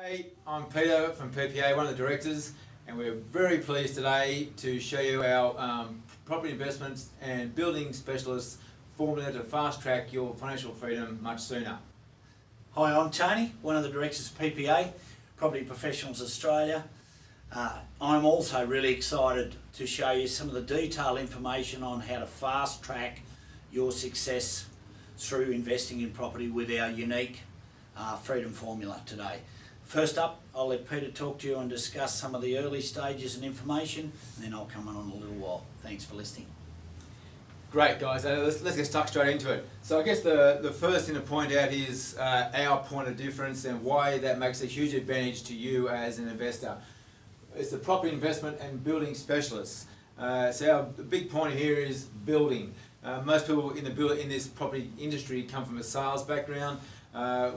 Hey, I'm Peter from PPA, one of the directors, and we're very pleased today to show you our property investments and building specialists formula to fast track your financial freedom much sooner. Hi, I'm Tony, one of the directors of PPA, Property Professionals Australia. I'm also really excited to show you some of the detailed information on how to fast track your success through investing in property with our unique freedom formula today. First up, I'll let Peter talk to you and discuss some of the early stages and information, and then I'll come on a little while. Thanks for listening. Great guys, let's get stuck straight into it. So I guess the first thing to point out is our point of difference and why that makes a huge advantage to you as an investor. It's the property investment and building specialists. So our big point here is building. Most people in this property industry come from a sales background.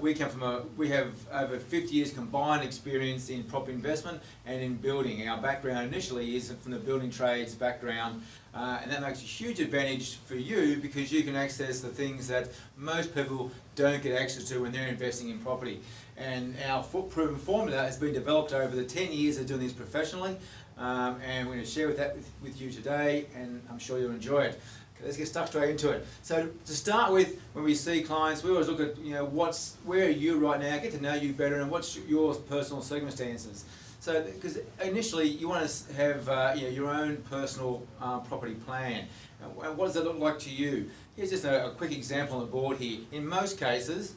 We have over 50 years combined experience in property investment and in building. Our background initially is from the building trades background, and that makes a huge advantage for you because you can access the things that most people don't get access to when they're investing in property. And our proven formula has been developed over the 10 years of doing this professionally, and we're going to share that with you today, and I'm sure you'll enjoy it. Let's get stuck straight into it. So to start with, when we see clients, we always look at where are you right now, get to know you better, and what's your personal circumstances. So because initially you want to have your own personal property plan. And what does that look like to you? Here's just a quick example on the board here. In most cases,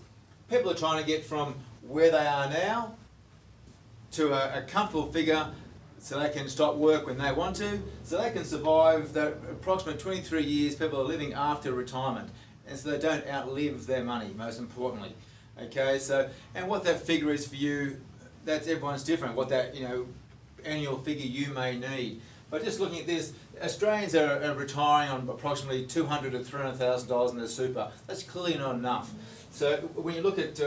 people are trying to get from where they are now to a comfortable figure, so they can stop work when they want to, so they can survive that approximate 23 years people are living after retirement, and so they don't outlive their money, most importantly. Okay, so, and what that figure is for you, that's everyone's different, what that annual figure you may need. But just looking at this, Australians are retiring on approximately $200,000 to $300,000 in their super. That's clearly not enough. So when you look at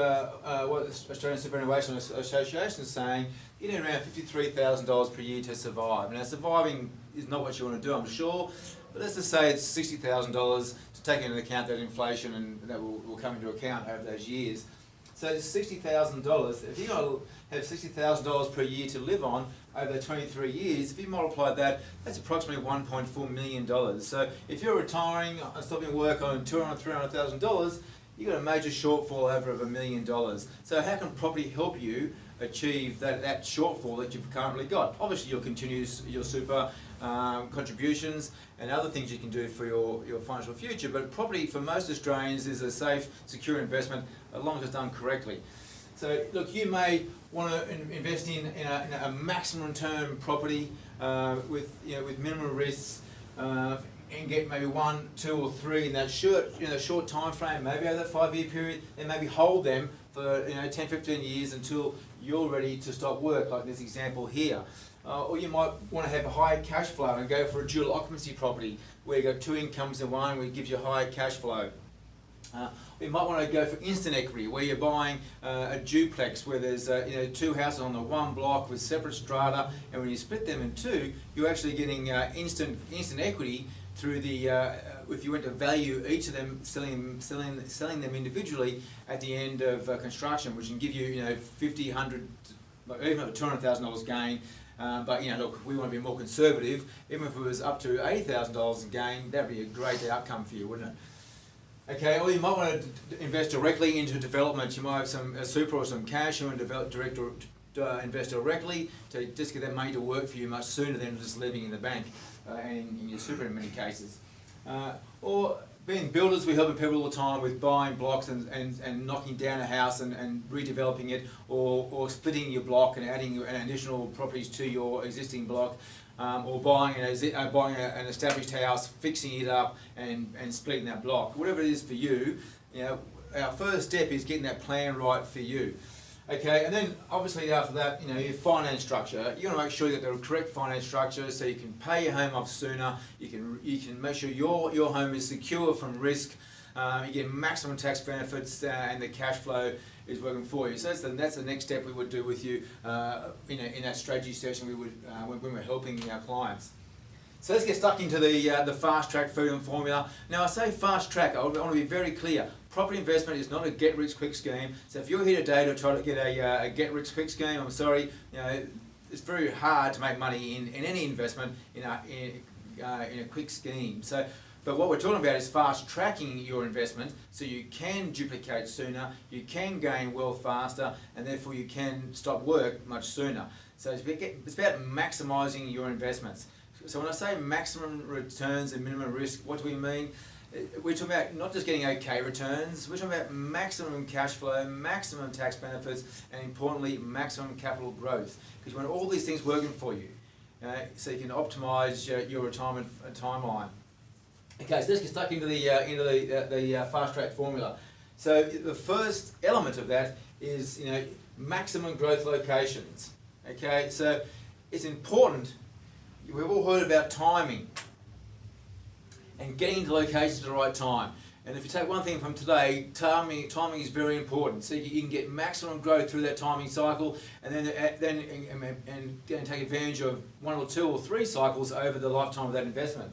what the Australian Superannuation Association is saying, you need around $53,000 per year to survive. Now surviving is not what you want to do, I'm sure, but let's just say it's $60,000 to take into account that inflation, and that will come into account over those years. So it's $60,000. If you're going to have $60,000 per year to live on over 23 years, if you multiply that, that's approximately $1.4 million. So if you're retiring and stopping work on $200,000, $300,000, you've got a major shortfall over $1 million. So how can property help you achieve that shortfall that you've currently got? Obviously you'll continue your super contributions and other things you can do for your financial future, but property for most Australians is a safe, secure investment as long as it's done correctly. So look, you may want to invest in a maximum return property with minimal risks, and get maybe 1, 2 or 3 in that short time frame, maybe over that 5-year period, and maybe hold them for 10, 15 years until you're ready to stop work, like this example here. Or you might want to have a higher cash flow and go for a dual occupancy property where you've got 2 incomes in one, where it gives you higher cash flow. You might want to go for instant equity, where you're buying a duplex where there's 2 houses on the one block with separate strata, and when you split them in 2, you're actually getting instant equity through the if you went to value each of them, selling them individually at the end of construction, which can give you $50, $100, even $200,000 gain. But look, we want to be more conservative. Even if it was up to $80,000 in gain, that'd be a great outcome for you, wouldn't it? Okay, or you might want to invest directly into development. You might have a super or some cash, you want to invest directly to just get that money to work for you much sooner than just leaving in the bank and in your super in many cases. Or being builders, we help people all the time with buying blocks and knocking down a house and redeveloping it, or splitting your block and adding additional properties to your existing block. Or buying an established house, fixing it up and splitting that block. Whatever it is for you, our first step is getting that plan right for you. Okay, and then obviously after that, your finance structure. You want to make sure you get the correct finance structure so you can pay your home off sooner. You can make sure your home is secure from risk. You get maximum tax benefits, and the cash flow is working for you. So that's the next step we would do with you in that strategy session. We would when we're helping our clients. So let's get stuck into the fast track freedom formula. Now I say fast track, I want to be very clear. Property investment is not a get rich quick scheme. So if you're here today to try to get a get rich quick scheme, I'm sorry, it's very hard to make money in any investment in a quick scheme. But what we're talking about is fast tracking your investment so you can duplicate sooner, you can gain wealth faster, and therefore you can stop work much sooner. So it's about maximising your investments. So when I say maximum returns and minimum risk, what do we mean? We're talking about not just getting okay returns, we're talking about maximum cash flow, maximum tax benefits, and importantly, maximum capital growth. Because you want all these things working for you, so you can optimise your retirement timeline. Okay, so let's get stuck into the fast track formula. So the first element of that is maximum growth locations. Okay, so it's important. We've all heard about timing and getting into locations at the right time. And if you take one thing from today, timing is very important. So you can get maximum growth through that timing cycle, and then take advantage of 1 or 2 or 3 cycles over the lifetime of that investment.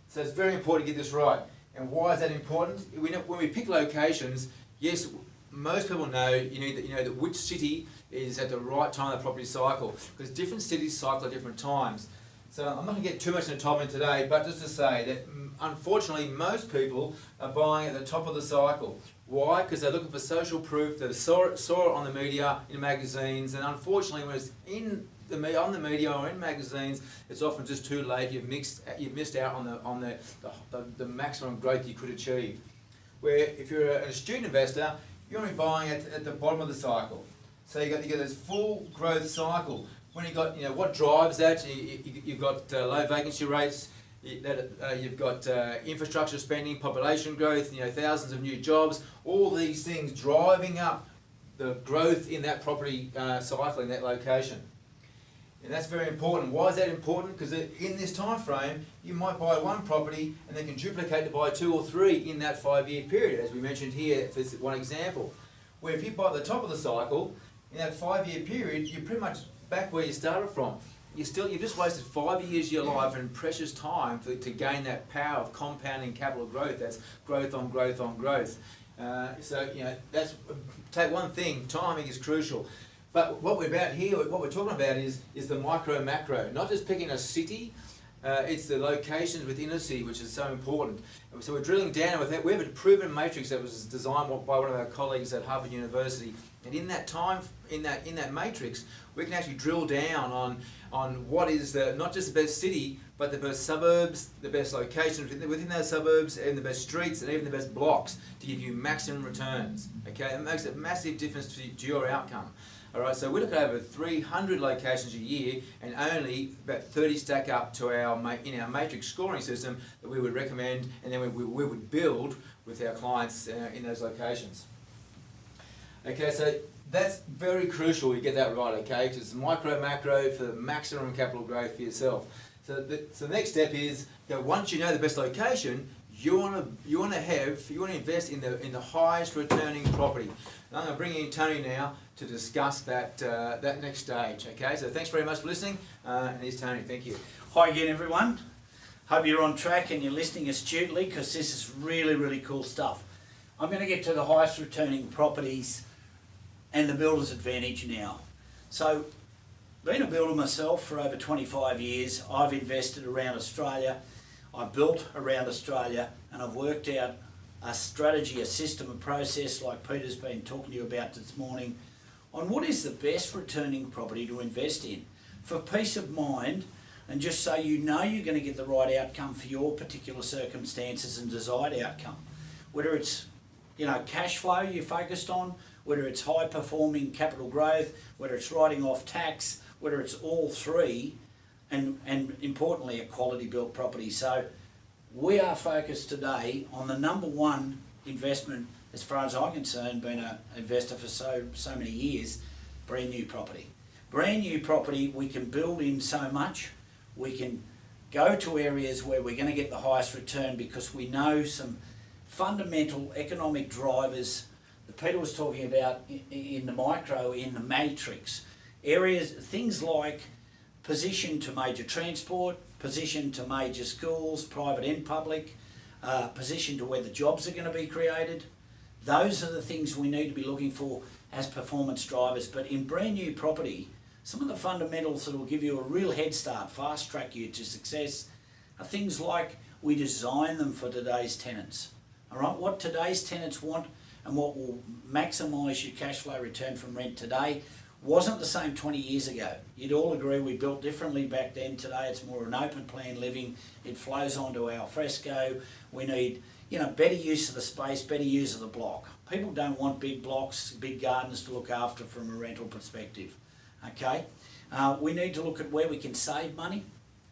So it's very important to get this right. And why is that important? When we pick locations, yes, most people know that which city is at the right time of the property cycle, because different cities cycle at different times. So I'm not going to get too much into timing today, but just to say that unfortunately most people are buying at the top of the cycle. Why? Because they're looking for social proof. They saw it on the media, in magazines, and unfortunately when it's on the media or in magazines, it's often just too late. You've missed out on the maximum growth you could achieve. Where if you're a student investor, you're only buying at the bottom of the cycle. So you got this full growth cycle. When what drives that? You've got low vacancy rates. You've got infrastructure spending, population growth. Thousands of new jobs. All these things driving up the growth in that property cycle in that location. And that's very important. Why is that important? Because in this time frame, you might buy one property and then can duplicate to buy 2 or 3 in that 5-year period, as we mentioned here for one example. Where if you buy at the top of the cycle, in that 5-year period, you're pretty much back where you started from. You've just wasted 5 years of your life and precious time to gain that power of compounding capital growth. That's growth on growth on growth. Take one thing, timing is crucial. But what we're talking about is the micro macro, not just picking a city, it's the locations within a city, which is so important. So we're drilling down with that. We have a proven matrix that was designed by one of our colleagues at Harvard University. And in that matrix, we can actually drill down on what is not just the best city, but the best suburbs, the best locations within those suburbs, and the best streets, and even the best blocks to give you maximum returns. Okay, it makes a massive difference to your outcome. All right, so we look at over 300 locations a year, and only about 30 stack up to in our matrix scoring system that we would recommend, and then we would build with our clients in those locations. Okay, so that's very crucial you get that right, okay? Because it's micro, macro for the maximum capital growth for yourself. So the next step is once you know the best location, you want to invest in the highest returning property. And I'm going to bring in Tony now to discuss that next stage. Okay, so thanks very much for listening. And here's Tony. Thank you. Hi again, everyone. Hope you're on track and you're listening astutely, because this is really, really cool stuff. I'm going to get to the highest returning properties and the builder's advantage now. So, being a builder myself for over 25 years, I've invested around Australia, I've built around Australia, and I've worked out a strategy, a system, a process like Peter's been talking to you about this morning on what is the best returning property to invest in for peace of mind, and just so you know you're going to get the right outcome for your particular circumstances and desired outcome. Whether it's cash flow you're focused on, whether it's high performing capital growth, whether it's writing off tax, whether it's all three, and importantly a quality built property. So we are focused today on the number one investment, as far as I'm concerned, being an investor for so many years, brand new property. Brand new property, we can build in so much, we can go to areas where we're going to get the highest return because we know some fundamental economic drivers that Peter was talking about in the micro, in the matrix. Areas, things like position to major transport, position to major schools, private and public, position to where the jobs are going to be created. Those are the things we need to be looking for as performance drivers. But in brand new property, some of the fundamentals that will give you a real head start, fast track you to success, are things like we design them for today's tenants. All right, what today's tenants want and what will maximise your cash flow return from rent today wasn't the same 20 years ago. You'd all agree we built differently back then. Today it's more an open plan living. It flows onto al fresco. We need, better use of the space, better use of the block. People don't want big blocks, big gardens to look after from a rental perspective. Okay, we need to look at where we can save money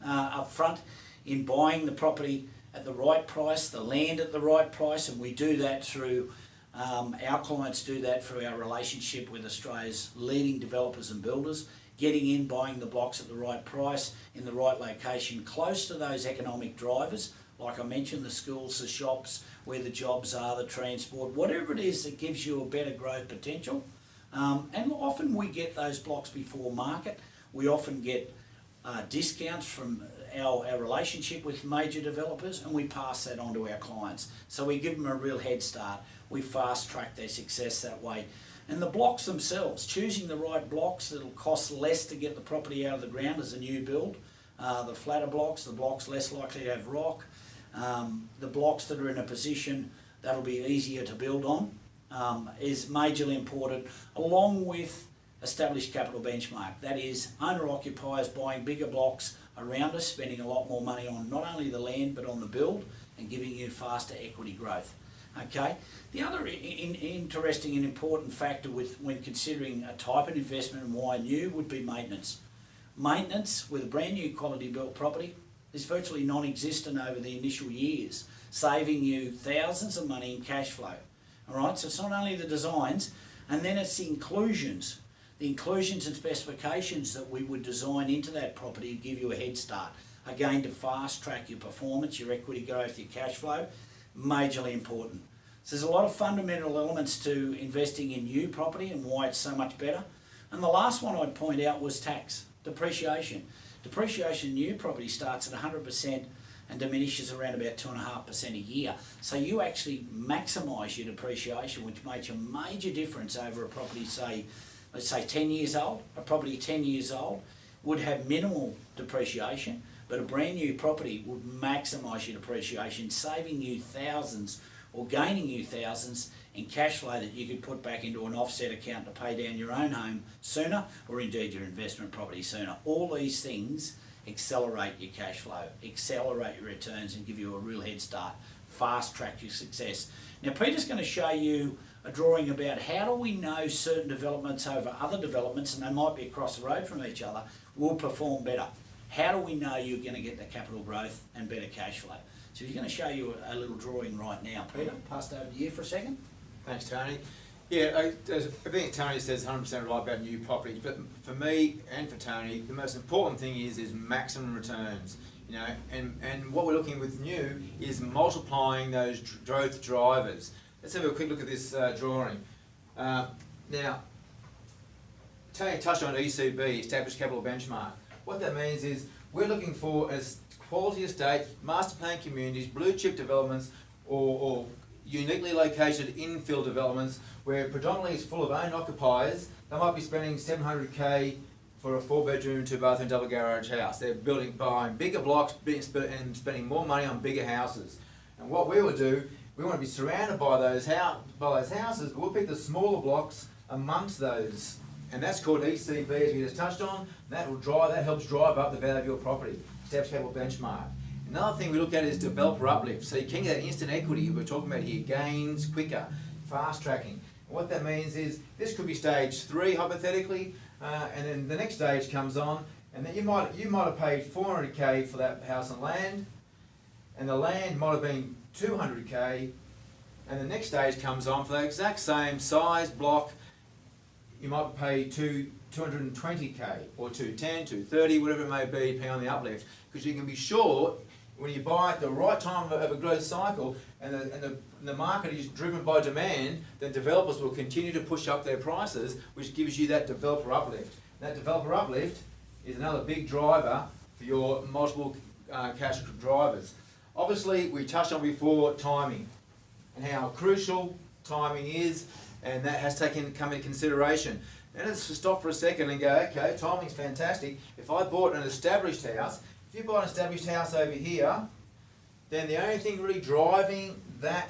up front in buying the property at the right price, the land at the right price, and we do that through, our clients do that through our relationship with Australia's leading developers and builders, getting in, buying the blocks at the right price, in the right location, close to those economic drivers, like I mentioned, the schools, the shops, where the jobs are, the transport, whatever it is that gives you a better growth potential. And often we get those blocks before market. We often get discounts from our relationship with major developers, and we pass that on to our clients. So we give them a real head start. We fast track their success that way. And the blocks themselves, choosing the right blocks that'll cost less to get the property out of the ground as a new build. The flatter blocks, the blocks less likely to have rock, the blocks that are in a position that'll be easier to build on. Is majorly important, along with established capital benchmark. That is, owner-occupiers buying bigger blocks around us, spending a lot more money on not only the land but on the build, and giving you faster equity growth. Okay. The other interesting and important factor when considering a type of investment and why new would be maintenance. Maintenance with a brand new quality built property is virtually non-existent over the initial years, saving you thousands of money in cash flow. All right, so it's not only the designs, and then it's the inclusions and specifications that we would design into that property to give you a head start. Again, to fast track your performance, your equity growth, your cash flow, majorly important. So there's a lot of fundamental elements to investing in new property and why it's so much better. And the last one I'd point out was tax, depreciation. Depreciation in new property starts at 100% and diminishes around about 2.5% a year. So you actually maximise your depreciation, which makes a major difference over a property, say, let's say 10 years old. A property 10 years old would have minimal depreciation, but a brand new property would maximise your depreciation, saving you thousands or gaining you thousands in cash flow that you could put back into an offset account to pay down your own home sooner, or indeed your investment property sooner. All these things accelerate your cash flow, accelerate your returns, and give you a real head start, fast track your success. Now Peter's going to show you a drawing about how do we know certain developments over other developments, and they might be across the road from each other, will perform better. How do we know you're going to get the capital growth and better cash flow? So he's going to show you a little drawing right now. Peter, pass it over to you for a second. Thanks, Tony. Yeah, I think Tony says 100% right about new properties, but for me and for Tony, the most important thing is maximum returns. And what we're looking with new is multiplying those growth drivers. Let's have a quick look at this drawing. Now, Tony touched on ECB, Established Capital Benchmark. What that means is we're looking for as quality estates, master plan communities, blue chip developments, or uniquely located infill developments where predominantly it's full of owned occupiers. They might be spending $700K for a 4-bedroom, 2-bathroom, double garage house. They're buying bigger blocks and spending more money on bigger houses. And what we will do, we want to be surrounded by those houses, but we'll pick the smaller blocks amongst those. And that's called ECB, as we just touched on. That helps drive up the value of your property. Established Capital Benchmark. Another thing we look at is developer uplift. So you can get that instant equity we're talking about here, gains quicker, fast tracking. And what that means is this could be stage 3 hypothetically, and then the next stage comes on, and then you might have paid $400K for that house and land, and the land might have been $200K, and the next stage comes on for the exact same size block. You might pay $220K or $210, $230, whatever it may be, depending on the uplift, because you can be sure when you buy at the right time of a growth cycle and the market is driven by demand, then developers will continue to push up their prices, which gives you that developer uplift. That developer uplift is another big driver for your multiple cash drivers. Obviously, we touched on before timing and how crucial timing is, and that has come into consideration. Now let's stop for a second and go, okay, timing's fantastic. If I bought an established house, if you buy an established house over here, then the only thing really driving that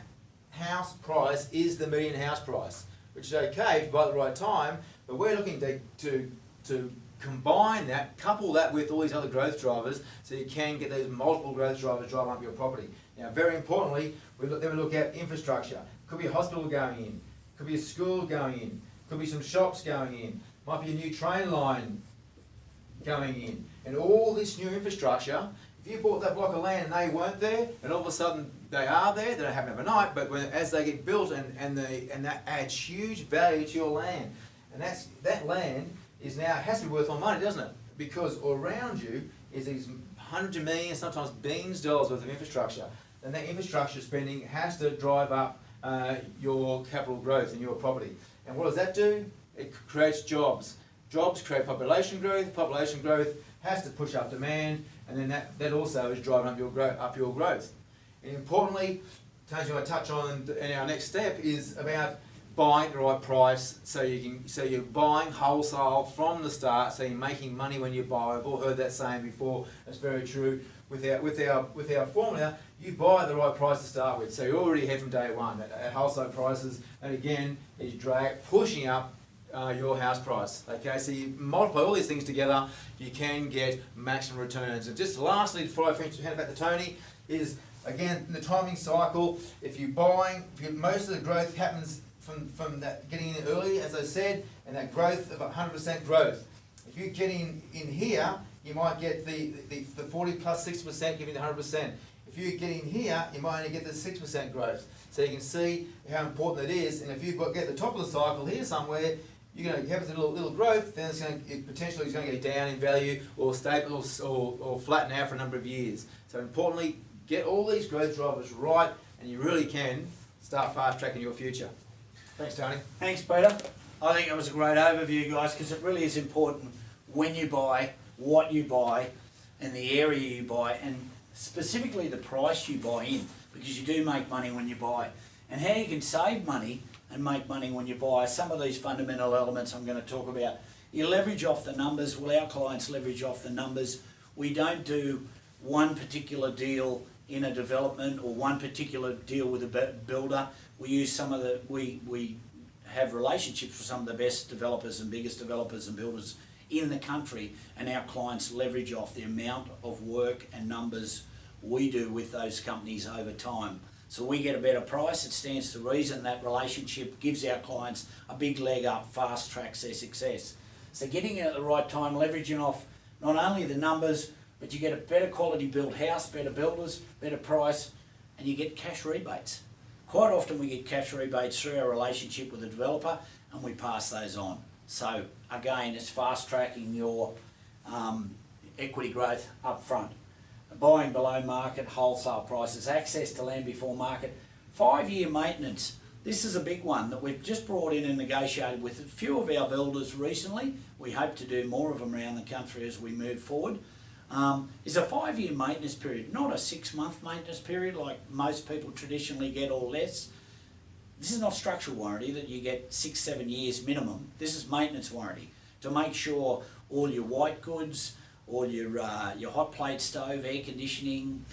house price is the median house price, which is okay if you buy at the right time, but we're looking to combine that, couple that with all these other growth drivers, so you can get those multiple growth drivers driving up your property. Now, very importantly, we look at infrastructure. Could be a hospital going in, could be a school going in, could be some shops going in, might be a new train line going in, and all this new infrastructure. If you bought that block of land and they weren't there, and all of a sudden they are there, they don't happen overnight, but as they get built and that adds huge value to your land, and that land is now, has to be worth more money, doesn't it? Because around you is these hundreds of millions, sometimes billions of dollars worth of infrastructure. And that infrastructure spending has to drive up your capital growth in your property. And what does that do? It creates jobs. Jobs create population growth has to push up demand, and then that also is driving up your growth. And importantly, Tony, I touch on in our next step is about buying at the right price, so you're buying wholesale from the start, so you're making money when you buy. We've all heard that saying before. That's very true. With our formula, you buy at the right price to start with, so you're already ahead from day one at wholesale prices. And again, is pushing up your house price. Okay, so you multiply all these things together, you can get maximum returns. And just lastly, before I finish, hand it back to Tony, is again in the timing cycle. Most of the growth happens from that getting in early, as I said, and that growth of 100% growth. If you get in here, you might get the 40 plus 6% giving the 100%. If you get in here, you might only get the 6% growth. So you can see how important that is. And if you get the top of the cycle here somewhere, you're going to have a little growth, then potentially it's going to go down in value or stable or flatten out for a number of years. So importantly, get all these growth drivers right, and you really can start fast tracking your future. Thanks, Tony. Thanks, Peter. I think it was a great overview, guys, because it really is important when you buy, what you buy, and the area you buy, and specifically the price you buy in, because you do make money when you buy. And how you can save money and make money when you buy, some of these fundamental elements I'm going to talk about. You leverage off the numbers. Well, our clients leverage off the numbers. We don't do one particular deal in a development or one particular deal with a builder. We use we have relationships with some of the best developers and biggest developers and builders in the country, and our clients leverage off the amount of work and numbers we do with those companies over time. So we get a better price. It stands to reason that relationship gives our clients a big leg up, fast tracks their success. So getting in at the right time, leveraging off not only the numbers, but you get a better quality built house, better builders, better price, and you get cash rebates. Quite often we get cash rebates through our relationship with the developer, and we pass those on. So again, it's fast tracking your equity growth up front. Buying below market, wholesale prices, access to land before market, 5-year maintenance. This is a big one that we've just brought in and negotiated with a few of our builders recently. We hope to do more of them around the country as we move forward. Is a 5-year maintenance period, not a 6-month maintenance period like most people traditionally get or less. This is not structural warranty that you get 6-7 years minimum. This is maintenance warranty to make sure all your white goods, all your hot plate stove, air conditioning,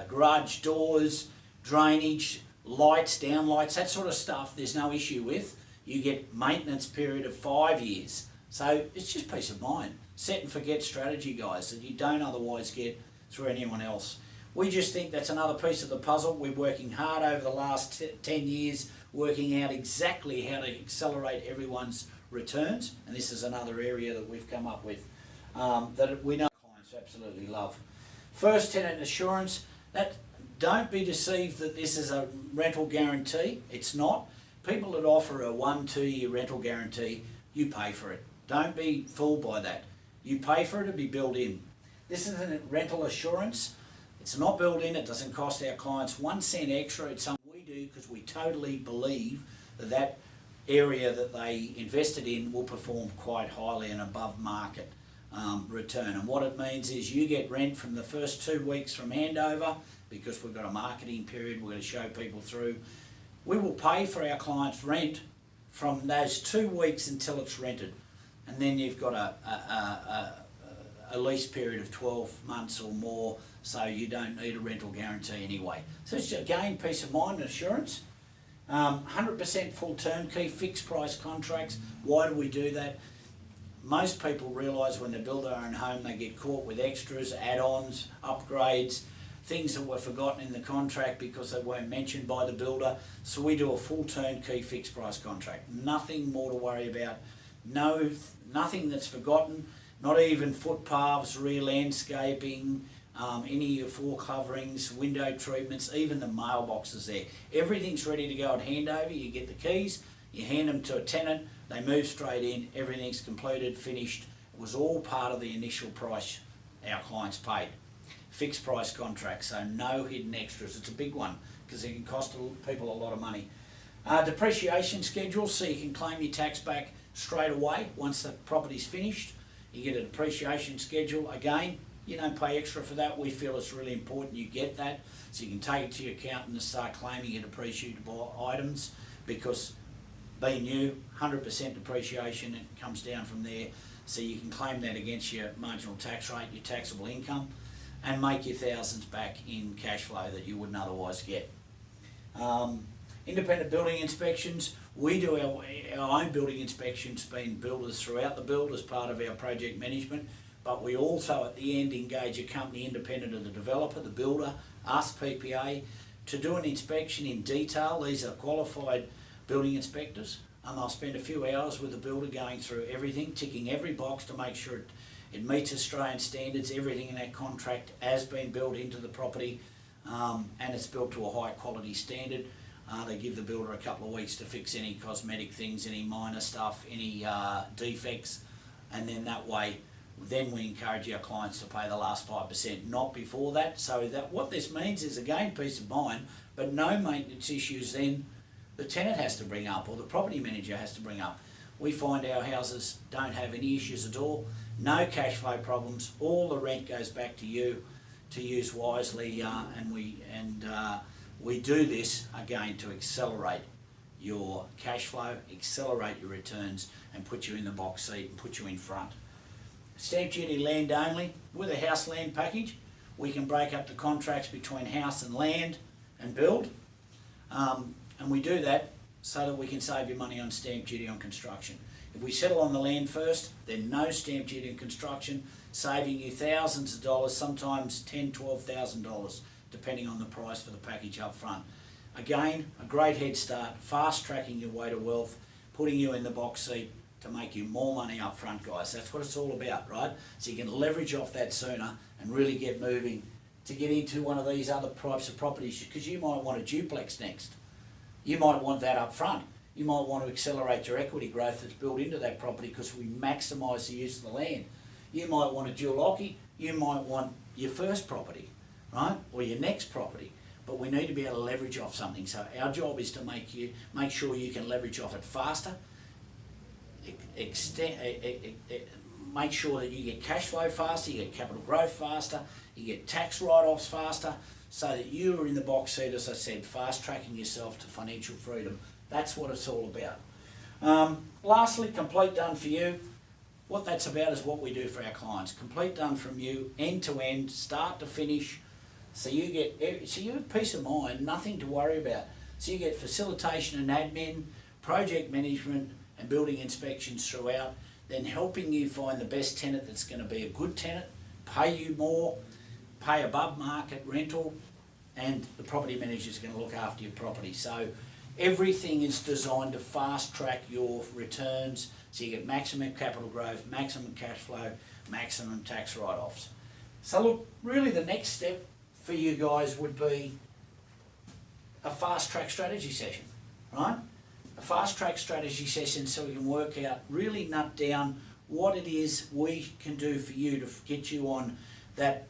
garage doors, drainage, lights, downlights, that sort of stuff, there's no issue with. You get maintenance period of 5 years. So it's just peace of mind. Set and forget strategy, guys, that you don't otherwise get through anyone else. We just think that's another piece of the puzzle. We're working hard over the last 10 years, working out exactly how to accelerate everyone's returns, and this is another area that we've come up with that we know clients absolutely love. First tenant assurance. Don't be deceived that this is a rental guarantee. It's not. People that offer a 1-2 year rental guarantee, you pay for it. Don't be fooled by that. You pay for it to be built in. This is a rental assurance. It's not built in. It doesn't cost our clients 1 cent extra. It's something we do because we totally believe that area that they invested in will perform quite highly and above market return. And what it means is you get rent from the first 2 weeks from handover, because we've got a marketing period, we're going to show people through. We will pay for our clients' rent from those 2 weeks until it's rented. And then you've got a lease period of 12 months or more, so you don't need a rental guarantee anyway. So it's again peace of mind and assurance. 100% full turnkey, fixed price contracts. Why do we do that? Most people realise when they build their own home they get caught with extras, add-ons, upgrades, things that were forgotten in the contract because they weren't mentioned by the builder. So we do a full turnkey fixed price contract. Nothing more to worry about. Nothing that's forgotten, not even footpaths, rear landscaping, any of your floor coverings, window treatments, even the mailboxes there. Everything's ready to go at handover. You get the keys, you hand them to a tenant, they move straight in, everything's completed, finished. It was all part of the initial price our clients paid. Fixed price contract, so no hidden extras. It's a big one because it can cost people a lot of money. Depreciation schedule, so you can claim your tax back straight away once the property's finished. You get a depreciation schedule. Again, you don't pay extra for that. We feel it's really important you get that, so you can take it to your accountant and start claiming your depreciable items, because being new, 100% depreciation, it comes down from there, so you can claim that against your marginal tax rate, your taxable income, and make your thousands back in cash flow that you wouldn't otherwise get. Independent building inspections. We do our own building inspections, being builders throughout the build as part of our project management, but we also at the end engage a company independent of the developer, the builder, us, PPA, to do an inspection in detail. These are qualified building inspectors, and they'll spend a few hours with the builder going through everything, ticking every box to make sure it meets Australian standards. Everything in that contract has been built into the property, and it's built to a high quality standard. They give the builder a couple of weeks to fix any cosmetic things, any minor stuff, any defects, and then that way, then we encourage our clients to pay the last 5%, not before that. So that what this means is, again, peace of mind, but no maintenance issues then the tenant has to bring up or the property manager has to bring up. We find our houses don't have any issues at all, no cash flow problems, all the rent goes back to you to use wisely, and we do this again to accelerate your cash flow, accelerate your returns, and put you in the box seat and put you in front. Stamp duty land only. With a house land package, we can break up the contracts between house and land and build, and we do that so that we can save you money on stamp duty on construction. If we settle on the land first, then no stamp duty on construction, saving you thousands of dollars, sometimes $10,000, $12,000, depending on the price for the package up front. Again, a great head start, fast tracking your way to wealth, putting you in the box seat to make you more money up front, guys. That's what it's all about, right? So you can leverage off that sooner and really get moving to get into one of these other types of properties, because you might want a duplex next. You might want that up front. You might want to accelerate your equity growth that's built into that property because we maximise the use of the land. You might want a dual occupancy. You might want your first property, right, or your next property. But we need to be able to leverage off something. So our job is to make sure you can leverage off it faster. Make sure that you get cash flow faster, you get capital growth faster, you get tax write-offs faster, so that you are in the box seat, as I said, fast tracking yourself to financial freedom. That's what it's all about. Lastly, complete done for you. What that's about is what we do for our clients. Complete done from you, end to end, start to finish. So you have peace of mind, nothing to worry about. So you get facilitation and admin, project management and building inspections throughout, then helping you find the best tenant that's going to be a good tenant, pay you more, pay above market rental, and the property manager is going to look after your property. So everything is designed to fast track your returns so you get maximum capital growth, maximum cash flow, maximum tax write-offs. So look, really the next step for you guys would be a fast track strategy session, right? A fast track strategy session so we can work out, really nut down what it is we can do for you to get you on that